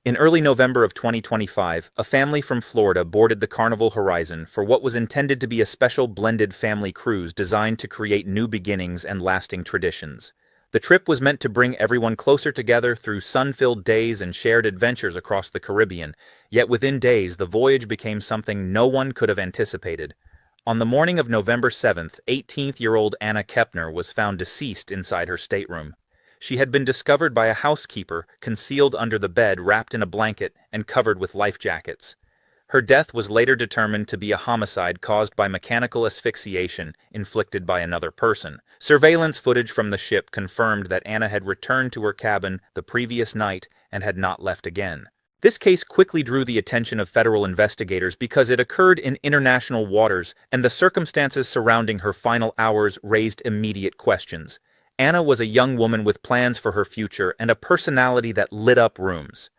In early November of 2025, a family from Florida boarded the Carnival Horizon for what was intended to be a special blended family cruise designed to create new beginnings and lasting traditions. The trip was meant to bring everyone closer together through sun-filled days and shared adventures across the Caribbean, yet within days the voyage became something no one could have anticipated. On the morning of November 7th, 18-year-old Anna Kepner was found deceased inside her stateroom. She had been discovered by a housekeeper, concealed under the bed, wrapped in a blanket, and covered with life jackets. Her death was later determined to be a homicide caused by mechanical asphyxiation inflicted by another person. Surveillance footage from the ship confirmed that Anna had returned to her cabin the previous night and had not left again. This case quickly drew the attention of federal investigators because it occurred in international waters, and the circumstances surrounding her final hours raised immediate questions. Anna was a young woman with plans for her future and a personality that lit up rooms.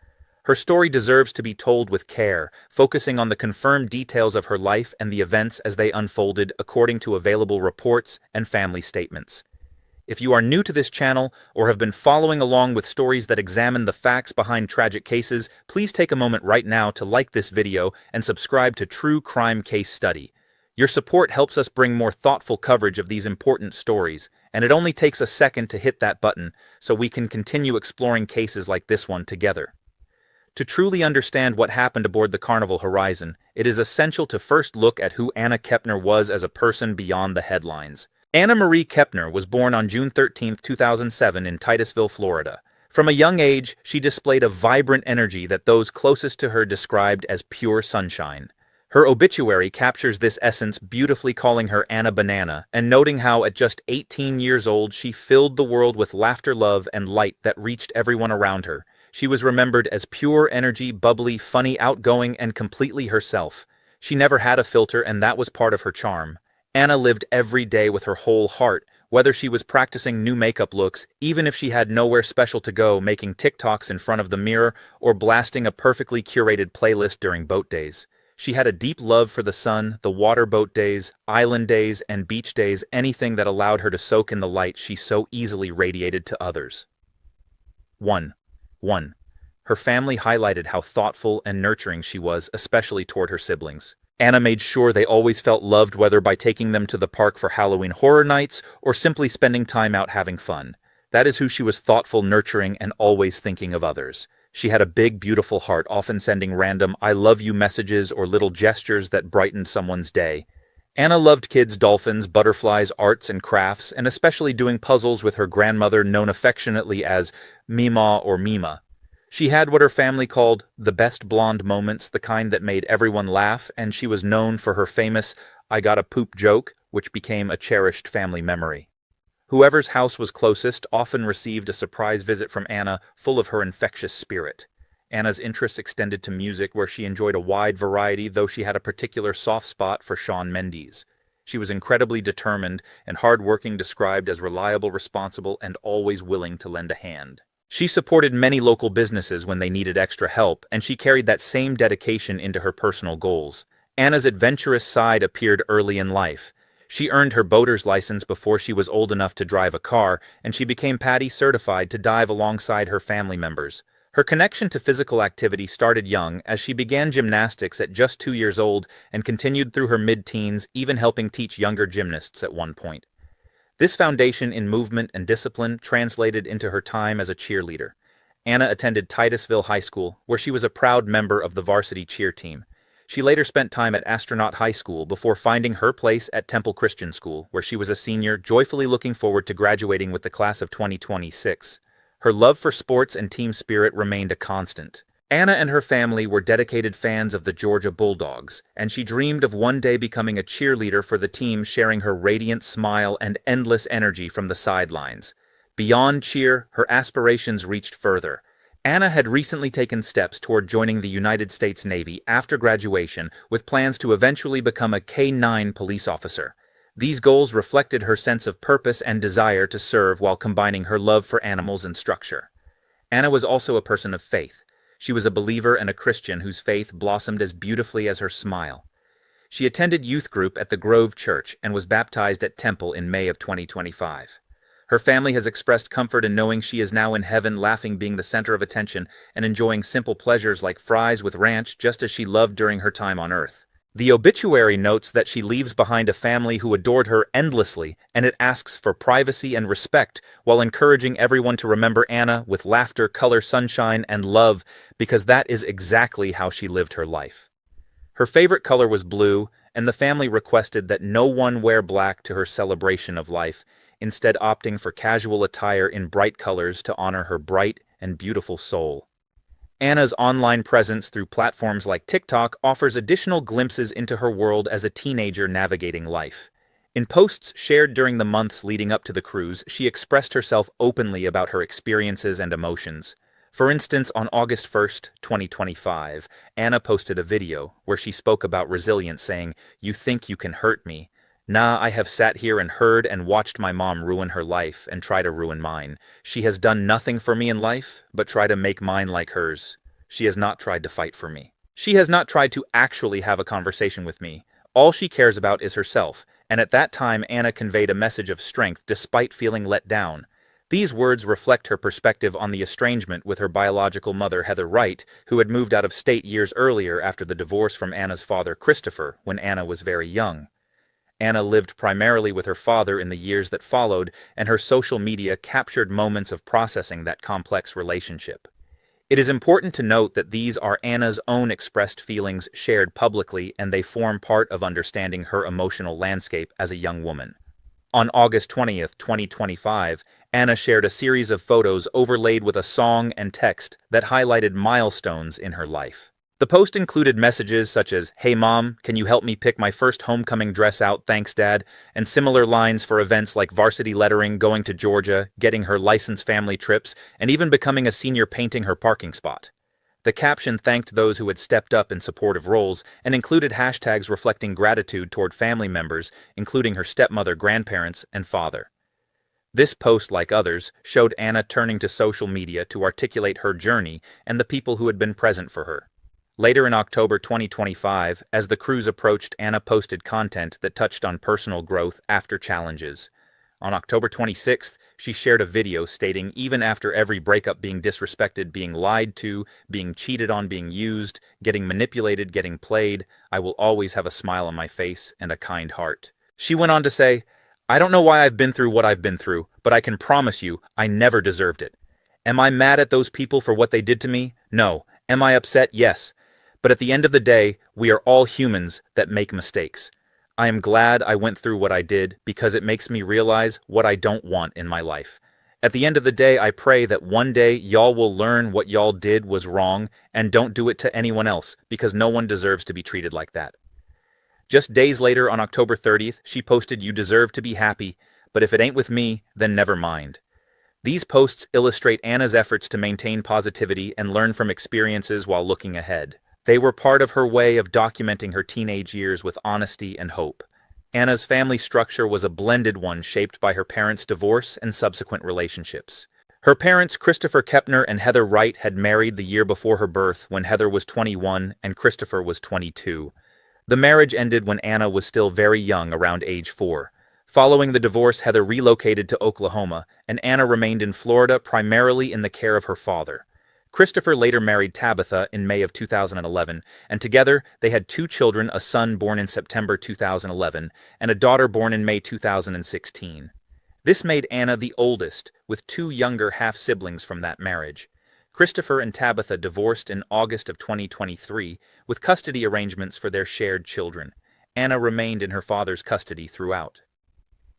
Her story deserves to be told with care, focusing on the confirmed details of her life and the events as they unfolded according to available reports and family statements. If you are new to this channel or have been following along with stories that examine the facts behind tragic cases, please take a moment right now to like this video and subscribe to True Crime Case Study. Your support helps us bring more thoughtful coverage of these important stories, and it only takes a second to hit that button so we can continue exploring cases like this one together. To truly understand what happened aboard the Carnival Horizon, it is essential to first look at who Anna Kepner was as a person beyond the headlines. Anna Marie Kepner was born on June 13, 2007 in Titusville, Florida. From a young age, she displayed a vibrant energy that those closest to her described as pure sunshine. Her obituary captures this essence, beautifully calling her Anna Banana and noting how at just 18 years old she filled the world with laughter, love, and light that reached everyone around her. She was remembered as pure energy, bubbly, funny, outgoing, and completely herself. She never had a filter, and that was part of her charm. Anna lived every day with her whole heart, whether she was practicing new makeup looks, even if she had nowhere special to go, making TikToks in front of the mirror, or blasting a perfectly curated playlist during boat days. She had a deep love for the sun, the water boat days, island days, and beach days, anything that allowed her to soak in the light she so easily radiated to others. 1. Her family highlighted how thoughtful and nurturing she was, especially toward her siblings. Anna made sure they always felt loved, whether by taking them to the park for Halloween horror nights or simply spending time out having fun. That is who she was: thoughtful, nurturing, and always thinking of others. She had a big, beautiful heart, often sending random "I love you" messages or little gestures that brightened someone's day. Anna loved kids, dolphins, butterflies, arts, and crafts, and especially doing puzzles with her grandmother, known affectionately as Mima or Mima. She had what her family called the best blonde moments, the kind that made everyone laugh, and she was known for her famous "I gotta poop" joke, which became a cherished family memory. Whoever's house was closest often received a surprise visit from Anna, full of her infectious spirit. Anna's interests extended to music, where she enjoyed a wide variety, though she had a particular soft spot for Shawn Mendes. She was incredibly determined and hardworking, described as reliable, responsible, and always willing to lend a hand. She supported many local businesses when they needed extra help, and she carried that same dedication into her personal goals. Anna's adventurous side appeared early in life. She earned her boater's license before she was old enough to drive a car, and she became PADI certified to dive alongside her family members. Her connection to physical activity started young, as she began gymnastics at just 2 years old and continued through her mid-teens, even helping teach younger gymnasts at one point. This foundation in movement and discipline translated into her time as a cheerleader. Anna attended Titusville High School, where she was a proud member of the varsity cheer team. She later spent time at Astronaut High School before finding her place at Temple Christian School, where she was a senior, joyfully looking forward to graduating with the class of 2026. Her love for sports and team spirit remained a constant. Anna and her family were dedicated fans of the Georgia Bulldogs, and she dreamed of one day becoming a cheerleader for the team, sharing her radiant smile and endless energy from the sidelines. Beyond cheer, her aspirations reached further. Anna had recently taken steps toward joining the United States Navy after graduation, with plans to eventually become a K-9 police officer. These goals reflected her sense of purpose and desire to serve while combining her love for animals and structure. Anna was also a person of faith. She was a believer and a Christian whose faith blossomed as beautifully as her smile. She attended youth group at the Grove Church and was baptized at Temple in May of 2025. Her family has expressed comfort in knowing she is now in heaven, laughing, being the center of attention, and enjoying simple pleasures like fries with ranch, just as she loved during her time on Earth. The obituary notes that she leaves behind a family who adored her endlessly, and it asks for privacy and respect, while encouraging everyone to remember Anna with laughter, color, sunshine, and love, because that is exactly how she lived her life. Her favorite color was blue, and the family requested that no one wear black to her celebration of life, instead opting for casual attire in bright colors to honor her bright and beautiful soul. Anna's online presence through platforms like TikTok offers additional glimpses into her world as a teenager navigating life. In posts shared during the months leading up to the cruise, she expressed herself openly about her experiences and emotions. For instance, on August 1st, 2025, Anna posted a video where she spoke about resilience, saying, "You think you can hurt me? Nah, I have sat here and heard and watched my mom ruin her life and try to ruin mine. She has done nothing for me in life, but try to make mine like hers. She has not tried to fight for me. She has not tried to actually have a conversation with me. All she cares about is herself." And at that time, Anna conveyed a message of strength despite feeling let down. These words reflect her perspective on the estrangement with her biological mother, Heather Wright, who had moved out of state years earlier after the divorce from Anna's father, Christopher, when Anna was very young. Anna lived primarily with her father in the years that followed, and her social media captured moments of processing that complex relationship. It is important to note that these are Anna's own expressed feelings shared publicly, and they form part of understanding her emotional landscape as a young woman. On August 20th, 2025, Anna shared a series of photos overlaid with a song and text that highlighted milestones in her life. The post included messages such as, "Hey Mom, can you help me pick my first homecoming dress out? Thanks Dad," and similar lines for events like varsity lettering, going to Georgia, getting her licensed family trips, and even becoming a senior painting her parking spot. The caption thanked those who had stepped up in supportive roles and included hashtags reflecting gratitude toward family members, including her stepmother, grandparents, and father. This post, like others, showed Anna turning to social media to articulate her journey and the people who had been present for her. Later in October 2025, as the cruise approached, Anna posted content that touched on personal growth after challenges. On October 26th, she shared a video stating, "Even after every breakup, being disrespected, being lied to, being cheated on, being used, getting manipulated, getting played, I will always have a smile on my face and a kind heart." She went on to say, "I don't know why I've been through what I've been through, but I can promise you I never deserved it. Am I mad at those people for what they did to me? No. Am I upset? Yes. But at the end of the day, we are all humans that make mistakes. I am glad I went through what I did because it makes me realize what I don't want in my life. At the end of the day, I pray that one day y'all will learn what y'all did was wrong and don't do it to anyone else, because no one deserves to be treated like that." Just days later, on October 30th, she posted, "You deserve to be happy, but if it ain't with me, then never mind." These posts illustrate Anna's efforts to maintain positivity and learn from experiences while looking ahead. They were part of her way of documenting her teenage years with honesty and hope. Anna's family structure was a blended one shaped by her parents' divorce and subsequent relationships. Her parents, Christopher Kepner and Heather Wright, had married the year before her birth, when Heather was 21 and Christopher was 22. The marriage ended when Anna was still very young, around age 4. Following the divorce, Heather relocated to Oklahoma, and Anna remained in Florida primarily in the care of her father. Christopher later married Tabitha in May of 2011, and together they had 2 children, a son born in September 2011 and a daughter born in May 2016. This made Anna the oldest, with 2 younger half-siblings from that marriage. Christopher and Tabitha divorced in August of 2023, with custody arrangements for their shared children. Anna remained in her father's custody throughout.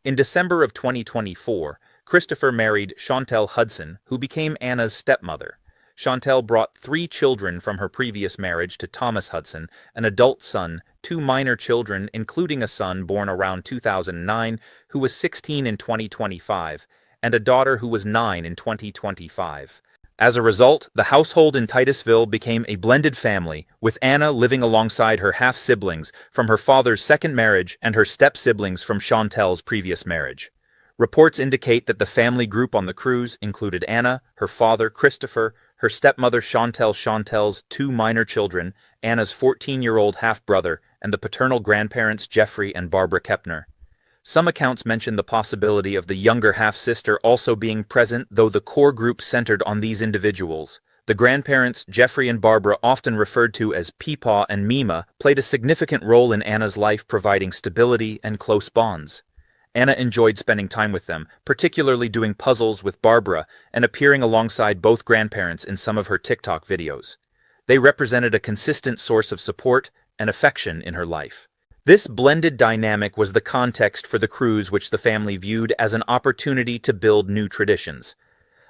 In December of 2024, Christopher married Chantel Hudson, who became Anna's stepmother. Chantel brought 3 children from her previous marriage to Thomas Hudson, an adult son, 2 minor children, including a son born around 2009 who was 16 in 2025, and a daughter who was 9 in 2025. As a result, the household in Titusville became a blended family, with Anna living alongside her half-siblings from her father's second marriage and her step-siblings from Chantel's previous marriage. Reports indicate that the family group on the cruise included Anna, her father, Christopher, her stepmother Chantel's 2 minor children, Anna's 14-year-old half-brother, and the paternal grandparents Jeffrey and Barbara Kepner. Some accounts mention the possibility of the younger half-sister also being present, though the core group centered on these individuals. The grandparents, Jeffrey and Barbara, often referred to as Peepaw and Mima, played a significant role in Anna's life, providing stability and close bonds. Anna enjoyed spending time with them, particularly doing puzzles with Barbara and appearing alongside both grandparents in some of her TikTok videos. They represented a consistent source of support and affection in her life. This blended dynamic was the context for the cruise, which the family viewed as an opportunity to build new traditions.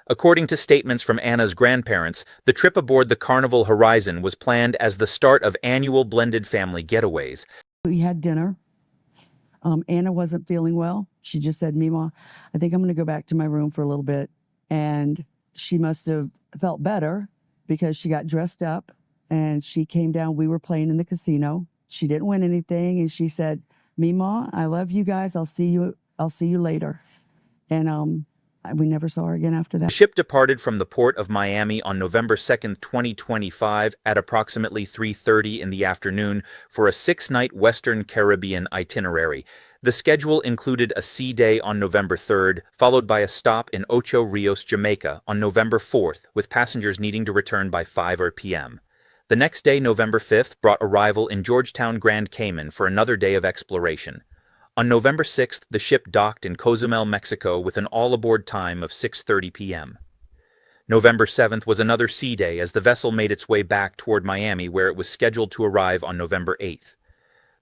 According to statements from Anna's grandparents, the trip aboard the Carnival Horizon was planned as the start of annual blended family getaways. We had dinner. Anna wasn't feeling well. She just said, Mima, I think I'm going to go back to my room for a little bit. And she must have felt better because she got dressed up and she came down. We were playing in the casino. She didn't win anything. And she said, Mima, I love you guys. I'll see you later. And we never saw her again after that. The ship departed from the port of Miami on November 2nd, 2025 at approximately 3:30 in the afternoon for a 6-night Western Caribbean itinerary. The schedule included a sea day on November 3rd, followed by a stop in Ocho Rios, Jamaica on November 4th, with passengers needing to return by 5 p.m. The next day, November 5th, brought arrival in Georgetown, Grand Cayman for another day of exploration. On November 6th, the ship docked in Cozumel, Mexico with an all-aboard time of 6:30 p.m. November 7th was another sea day as the vessel made its way back toward Miami, where it was scheduled to arrive on November 8th.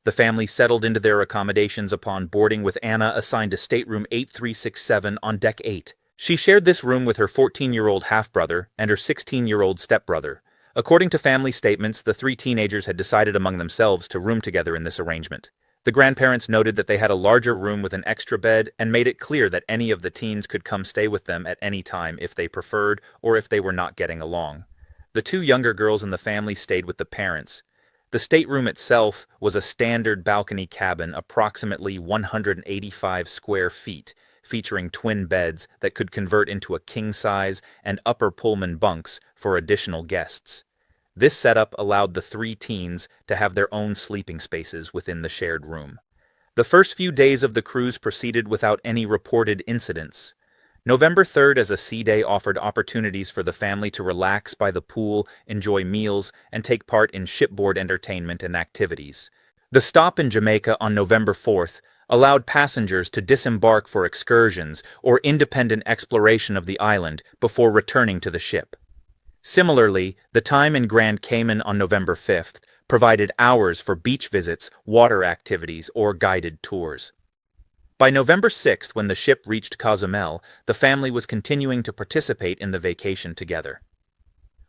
The family settled into their accommodations upon boarding, with Anna assigned to stateroom 8367 on Deck 8. She shared this room with her 14-year-old half-brother and her 16-year-old stepbrother. According to family statements, the three teenagers had decided among themselves to room together in this arrangement. The grandparents noted that they had a larger room with an extra bed and made it clear that any of the teens could come stay with them at any time if they preferred or if they were not getting along. The two younger girls in the family stayed with the parents. The stateroom itself was a standard balcony cabin, approximately 185 square feet, featuring twin beds that could convert into a king-size and upper Pullman bunks for additional guests. This setup allowed the three teens to have their own sleeping spaces within the shared room. The first few days of the cruise proceeded without any reported incidents. November 3rd, as a sea day, offered opportunities for the family to relax by the pool, enjoy meals, and take part in shipboard entertainment and activities. The stop in Jamaica on November 4th allowed passengers to disembark for excursions or independent exploration of the island before returning to the ship. Similarly, the time in Grand Cayman on November 5th provided hours for beach visits, water activities, or guided tours. By November 6th, when the ship reached Cozumel, the family was continuing to participate in the vacation together.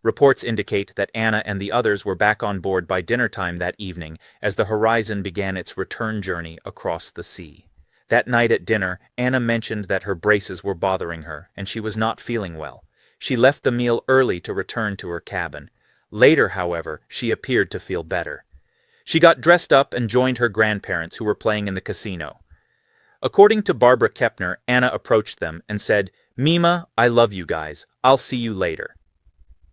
Reports indicate that Anna and the others were back on board by dinner time that evening as the Horizon began its return journey across the sea. That night at dinner, Anna mentioned that her braces were bothering her and she was not feeling well. She left the meal early to return to her cabin. Later, however, she appeared to feel better. She got dressed up and joined her grandparents, who were playing in the casino. According to Barbara Kepner, Anna approached them and said, "Mima, I love you guys. I'll see you later."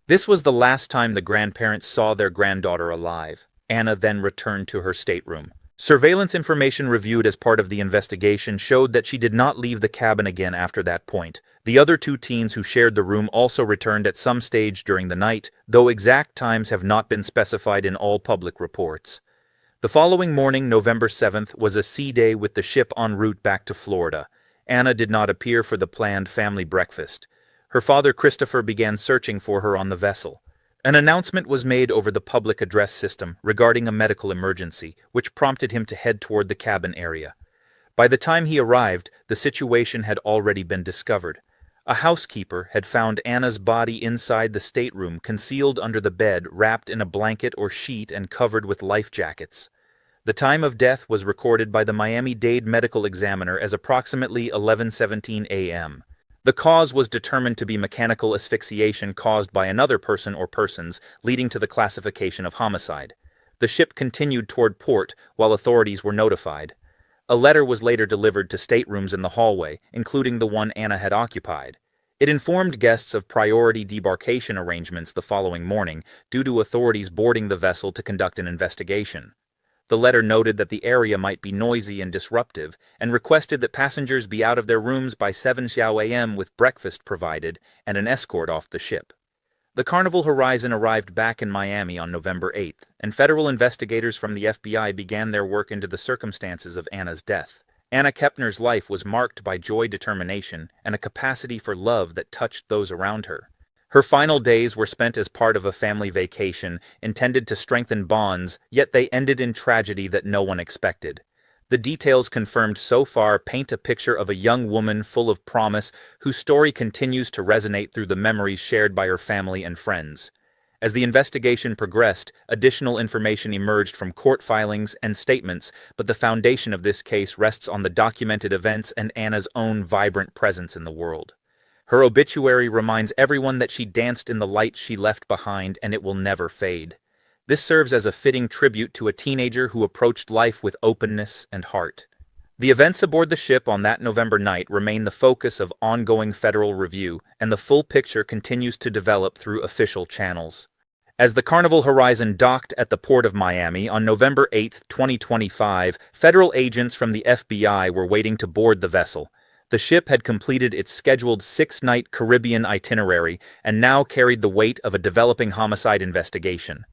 This was the last time the grandparents saw their granddaughter alive. Anna then returned to her stateroom. Surveillance information reviewed as part of the investigation showed that she did not leave the cabin again after that point. The other two teens who shared the room also returned at some stage during the night, though exact times have not been specified in all public reports. The following morning, November 7th, was a sea day with the ship en route back to Florida. Anna did not appear for the planned family breakfast. Her father, Christopher, began searching for her on the vessel. An announcement was made over the public address system regarding a medical emergency, which prompted him to head toward the cabin area. By the time he arrived, the situation had already been discovered. A housekeeper had found Anna's body inside the stateroom, concealed under the bed, wrapped in a blanket or sheet and covered with life jackets. The time of death was recorded by the Miami-Dade medical examiner as approximately 11:17 a.m. The cause was determined to be mechanical asphyxiation caused by another person or persons, leading to the classification of homicide. The ship continued toward port while authorities were notified. A letter was later delivered to staterooms in the hallway, including the one Anna had occupied. It informed guests of priority debarkation arrangements the following morning, due to authorities boarding the vessel to conduct an investigation. The letter noted that the area might be noisy and disruptive, and requested that passengers be out of their rooms by 7 a.m. with breakfast provided and an escort off the ship. The Carnival Horizon arrived back in Miami on November 8th, and federal investigators from the FBI began their work into the circumstances of Anna's death. Anna Kepner's life was marked by joy, determination, and a capacity for love that touched those around her. Her final days were spent as part of a family vacation intended to strengthen bonds, yet they ended in tragedy that no one expected. The details confirmed so far paint a picture of a young woman full of promise whose story continues to resonate through the memories shared by her family and friends. As the investigation progressed, additional information emerged from court filings and statements, but the foundation of this case rests on the documented events and Anna's own vibrant presence in the world. Her obituary reminds everyone that she danced in the light she left behind and it will never fade. This serves as a fitting tribute to a teenager who approached life with openness and heart. The events aboard the ship on that November night remain the focus of ongoing federal review, and the full picture continues to develop through official channels. As the Carnival Horizon docked at the port of Miami on November 8, 2025, federal agents from the FBI were waiting to board the vessel. The ship had completed its scheduled 6-night Caribbean itinerary and now carried the weight of a developing homicide investigation.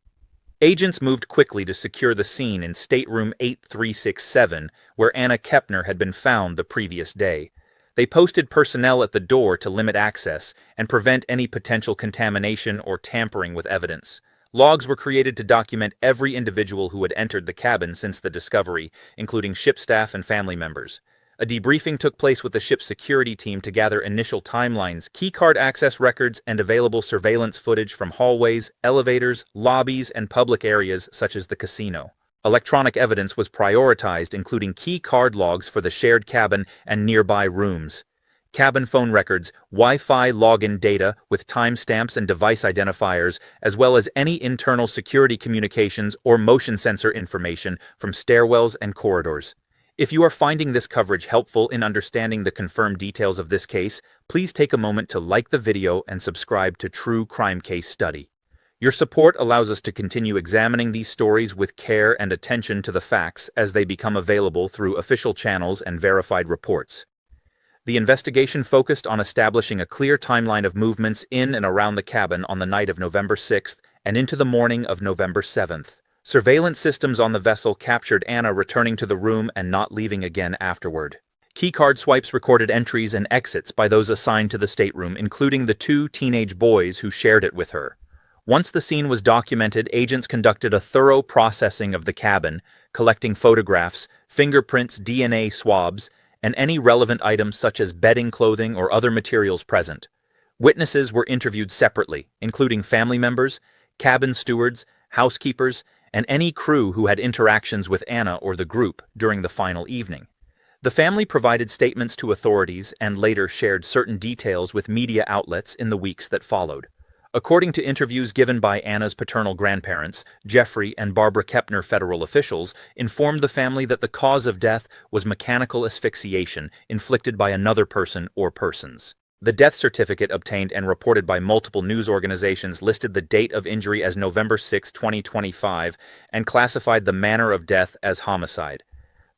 Agents moved quickly to secure the scene in stateroom 8367, where Anna Kepner had been found the previous day. They posted personnel at the door to limit access and prevent any potential contamination or tampering with evidence. Logs were created to document every individual who had entered the cabin since the discovery, including ship staff and family members. A debriefing took place with the ship's security team to gather initial timelines, keycard access records, and available surveillance footage from hallways, elevators, lobbies, and public areas such as the casino. Electronic evidence was prioritized, including key card logs for the shared cabin and nearby rooms. Cabin phone records, Wi-Fi login data with timestamps and device identifiers, as well as any internal security communications or motion sensor information from stairwells and corridors. If you are finding this coverage helpful in understanding the confirmed details of this case, please take a moment to like the video and subscribe to True Crime Case Study. Your support allows us to continue examining these stories with care and attention to the facts as they become available through official channels and verified reports. The investigation focused on establishing a clear timeline of movements in and around the cabin on the night of November 6th and into the morning of November 7th. Surveillance systems on the vessel captured Anna returning to the room and not leaving again afterward. Keycard swipes recorded entries and exits by those assigned to the stateroom, including the 2 teenage boys who shared it with her. Once the scene was documented, agents conducted a thorough processing of the cabin, collecting photographs, fingerprints, DNA swabs, and any relevant items such as bedding, clothing, or other materials present. Witnesses were interviewed separately, including family members, cabin stewards, housekeepers, and any crew who had interactions with Anna or the group during the final evening. The family provided statements to authorities and later shared certain details with media outlets in the weeks that followed. According to interviews given by Anna's paternal grandparents, Jeffrey and Barbara Kepner, federal officials informed the family that the cause of death was mechanical asphyxiation inflicted by another person or persons. The death certificate obtained and reported by multiple news organizations listed the date of injury as November 6, 2025, and classified the manner of death as homicide.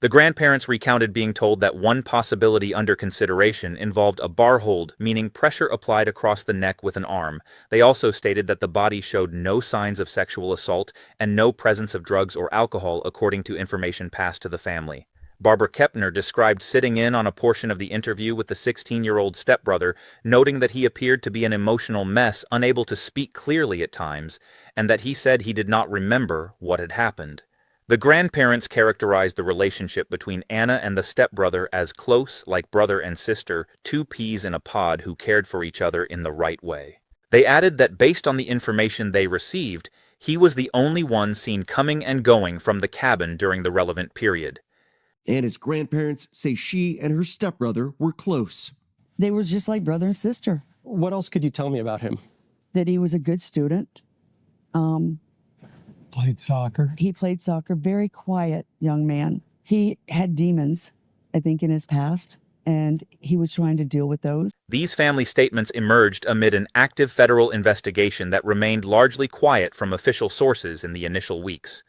The grandparents recounted being told that one possibility under consideration involved a bar hold, meaning pressure applied across the neck with an arm. They also stated that the body showed no signs of sexual assault and no presence of drugs or alcohol, according to information passed to the family. Barbara Kepner described sitting in on a portion of the interview with the 16-year-old stepbrother, noting that he appeared to be an emotional mess, unable to speak clearly at times, and that he said he did not remember what had happened. The grandparents characterized the relationship between Anna and the stepbrother as close, like brother and sister, 2 peas in a pod who cared for each other in the right way. They added that based on the information they received, he was the only one seen coming and going from the cabin during the relevant period. Anna's grandparents say she and her stepbrother were close. They were just like brother and sister. What else could you tell me about him? That he was a good student. Played soccer. He played soccer, very quiet young man. He had demons, I think, in his past, and he was trying to deal with those. These family statements emerged amid an active federal investigation that remained largely quiet from official sources in the initial weeks.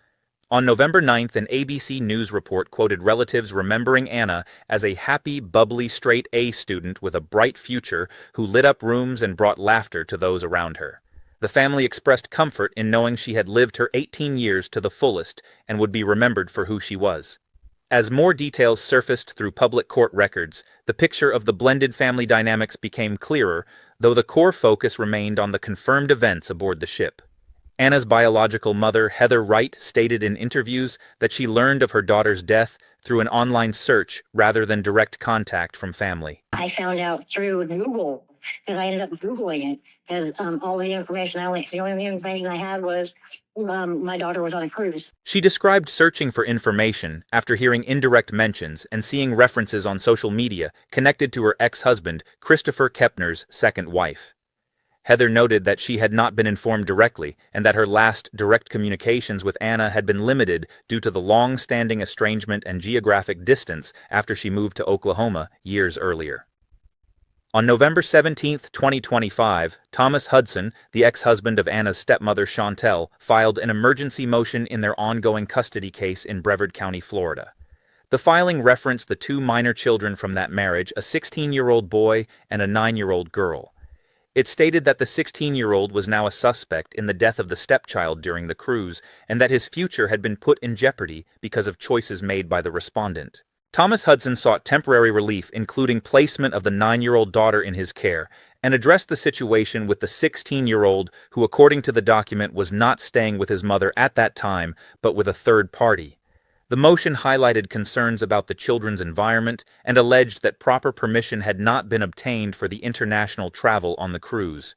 On November 9th, an ABC News report quoted relatives remembering Anna as a happy, bubbly, straight-A student with a bright future who lit up rooms and brought laughter to those around her. The family expressed comfort in knowing she had lived her 18 years to the fullest and would be remembered for who she was. As more details surfaced through public court records, the picture of the blended family dynamics became clearer, though the core focus remained on the confirmed events aboard the ship. Anna's biological mother, Heather Wright, stated in interviews that she learned of her daughter's death through an online search rather than direct contact from family. I found out through Google because I ended up Googling it because all the information the only information I had was my daughter was on a cruise. She described searching for information after hearing indirect mentions and seeing references on social media connected to her ex-husband, Christopher Kepner's second wife. Heather noted that she had not been informed directly and that her last direct communications with Anna had been limited due to the long-standing estrangement and geographic distance after she moved to Oklahoma years earlier. On November 17, 2025, Thomas Hudson, the ex-husband of Anna's stepmother Chantel, filed an emergency motion in their ongoing custody case in Brevard County, Florida. The filing referenced the two minor children from that marriage, a 16-year-old boy and a 9-year-old girl. It stated that the 16-year-old was now a suspect in the death of the stepchild during the cruise and that his future had been put in jeopardy because of choices made by the respondent. Thomas Hudson sought temporary relief, including placement of the 9-year-old daughter in his care, and addressed the situation with the 16-year-old who, according to the document, was not staying with his mother at that time, but with a third party. The motion highlighted concerns about the children's environment and alleged that proper permission had not been obtained for the international travel on the cruise.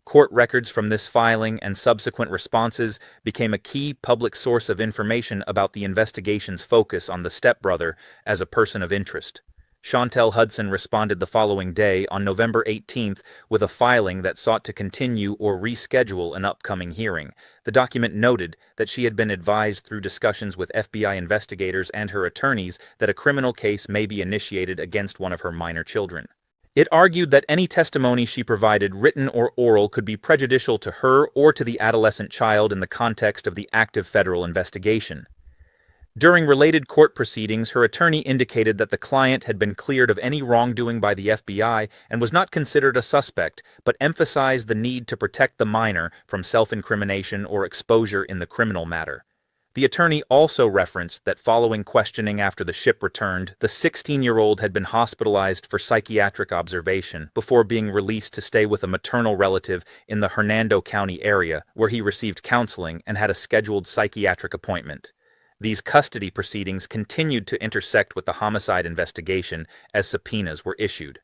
Court records from this filing and subsequent responses became a key public source of information about the investigation's focus on the stepbrother as a person of interest. Chantel Hudson responded the following day, on November 18th, with a filing that sought to continue or reschedule an upcoming hearing. The document noted that she had been advised through discussions with FBI investigators and her attorneys that a criminal case may be initiated against one of her minor children. It argued that any testimony she provided, written or oral, could be prejudicial to her or to the adolescent child in the context of the active federal investigation. During related court proceedings, her attorney indicated that the client had been cleared of any wrongdoing by the FBI and was not considered a suspect, but emphasized the need to protect the minor from self-incrimination or exposure in the criminal matter. The attorney also referenced that following questioning after the ship returned, the 16-year-old had been hospitalized for psychiatric observation before being released to stay with a maternal relative in the Hernando County area, where he received counseling and had a scheduled psychiatric appointment. These custody proceedings continued to intersect with the homicide investigation as subpoenas were issued.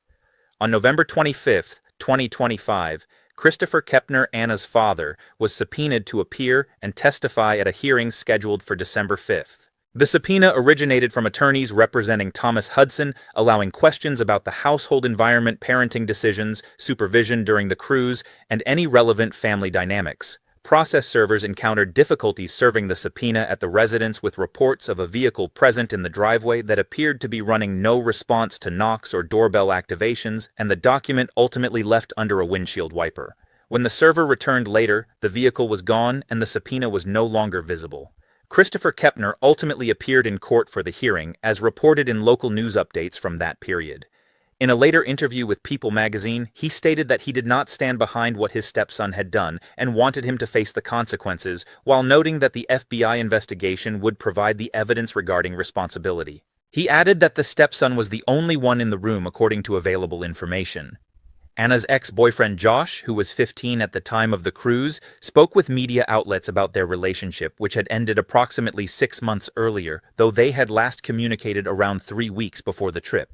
On November 25, 2025, Christopher Kepner, Anna's father, was subpoenaed to appear and testify at a hearing scheduled for December 5th. The subpoena originated from attorneys representing Thomas Hudson, allowing questions about the household environment, parenting decisions, supervision during the cruise, and any relevant family dynamics. Process servers encountered difficulties serving the subpoena at the residence with reports of a vehicle present in the driveway that appeared to be running no response to knocks or doorbell activations, and the document ultimately left under a windshield wiper. When the server returned later, the vehicle was gone and the subpoena was no longer visible. Christopher Kepner ultimately appeared in court for the hearing, as reported in local news updates from that period. In a later interview with People magazine, he stated that he did not stand behind what his stepson had done and wanted him to face the consequences, while noting that the FBI investigation would provide the evidence regarding responsibility. He added that the stepson was the only one in the room according to available information. Anna's ex-boyfriend Josh, who was 15 at the time of the cruise, spoke with media outlets about their relationship, which had ended approximately 6 months earlier, though they had last communicated around 3 weeks before the trip.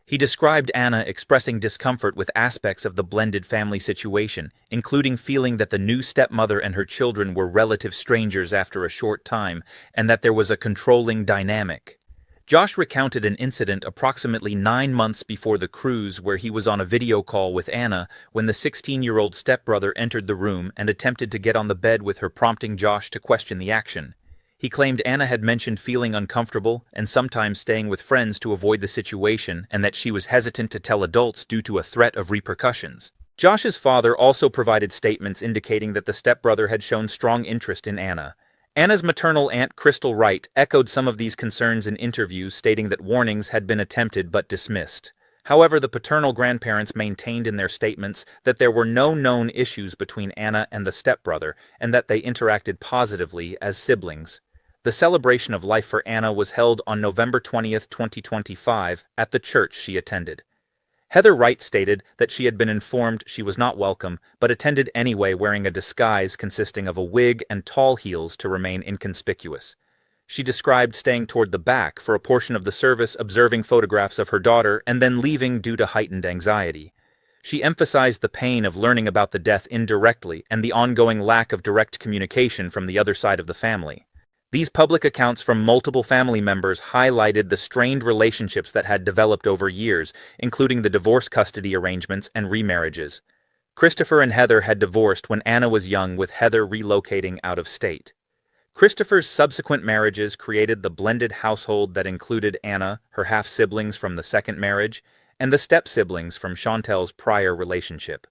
He described Anna expressing discomfort with aspects of the blended family situation, including feeling that the new stepmother and her children were relative strangers after a short time, and that there was a controlling dynamic. Josh recounted an incident approximately 9 months before the cruise where he was on a video call with Anna when the 16-year-old stepbrother entered the room and attempted to get on the bed with her, prompting Josh to question the action. He claimed Anna had mentioned feeling uncomfortable and sometimes staying with friends to avoid the situation, and that she was hesitant to tell adults due to a threat of repercussions. Josh's father also provided statements indicating that the stepbrother had shown strong interest in Anna. Anna's maternal aunt Crystal Wright echoed some of these concerns in interviews, stating that warnings had been attempted but dismissed. However, the paternal grandparents maintained in their statements that there were no known issues between Anna and the stepbrother and that they interacted positively as siblings. The celebration of life for Anna was held on November 20th, 2025, at the church she attended. Heather Wright stated that she had been informed she was not welcome, but attended anyway wearing a disguise consisting of a wig and tall heels to remain inconspicuous. She described staying toward the back for a portion of the service, observing photographs of her daughter, and then leaving due to heightened anxiety. She emphasized the pain of learning about the death indirectly and the ongoing lack of direct communication from the other side of the family. These public accounts from multiple family members highlighted the strained relationships that had developed over years, including the divorce custody arrangements and remarriages. Christopher and Heather had divorced when Anna was young, with Heather relocating out of state. Christopher's subsequent marriages created the blended household that included Anna, her half-siblings from the second marriage, and the step-siblings from Chantel's prior relationship.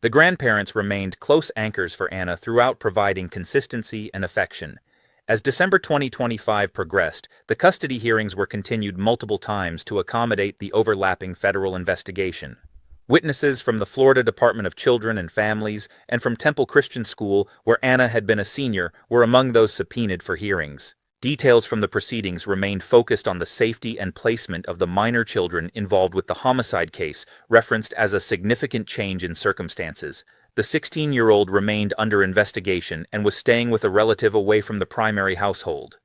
The grandparents remained close anchors for Anna throughout, providing consistency and affection. As December 2025 progressed, the custody hearings were continued multiple times to accommodate the overlapping federal investigation. Witnesses from the Florida Department of Children and Families and from Temple Christian School, where Anna had been a senior, were among those subpoenaed for hearings. Details from the proceedings remained focused on the safety and placement of the minor children involved with the homicide case, referenced as a significant change in circumstances. The 16-year-old remained under investigation and was staying with a relative away from the primary household.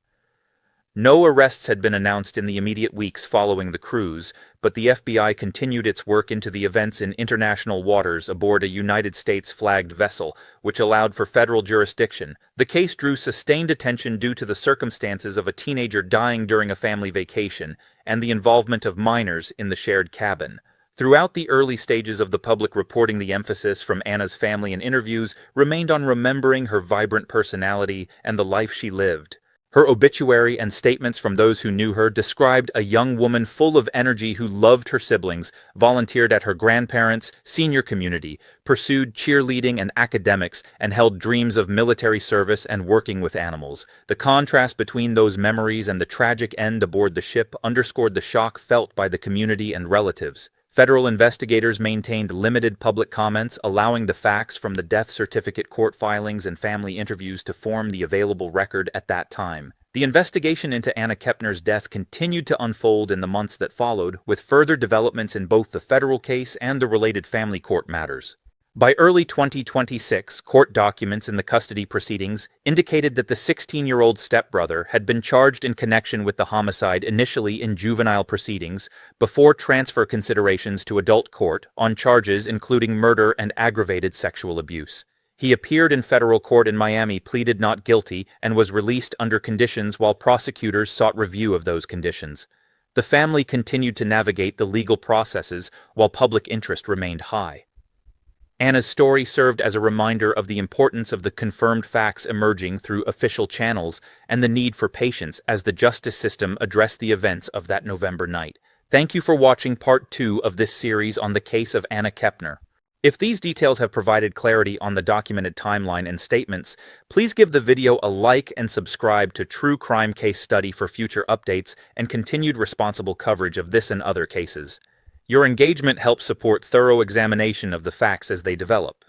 No arrests had been announced in the immediate weeks following the cruise, but the FBI continued its work into the events in international waters aboard a United States-flagged vessel, which allowed for federal jurisdiction. The case drew sustained attention due to the circumstances of a teenager dying during a family vacation and the involvement of minors in the shared cabin. Throughout the early stages of the public reporting, the emphasis from Anna's family and interviews remained on remembering her vibrant personality and the life she lived. Her obituary and statements from those who knew her described a young woman full of energy who loved her siblings, volunteered at her grandparents' senior community, pursued cheerleading and academics, and held dreams of military service and working with animals. The contrast between those memories and the tragic end aboard the ship underscored the shock felt by the community and relatives. Federal investigators maintained limited public comments, allowing the facts from the death certificate, court filings, and family interviews to form the available record at that time. The investigation into Anna Kepner's death continued to unfold in the months that followed, with further developments in both the federal case and the related family court matters. By early 2026, court documents in the custody proceedings indicated that the 16-year-old stepbrother had been charged in connection with the homicide, initially in juvenile proceedings, before transfer considerations to adult court on charges including murder and aggravated sexual abuse. He appeared in federal court in Miami, pleaded not guilty, and was released under conditions while prosecutors sought review of those conditions. The family continued to navigate the legal processes while public interest remained high. Anna's story served as a reminder of the importance of the confirmed facts emerging through official channels and the need for patience as the justice system addressed the events of that November night. Thank you for watching part 2 of this series on the case of Anna Kepner. If these details have provided clarity on the documented timeline and statements, please give the video a like and subscribe to True Crime Case Study for future updates and continued responsible coverage of this and other cases. Your engagement helps support thorough examination of the facts as they develop.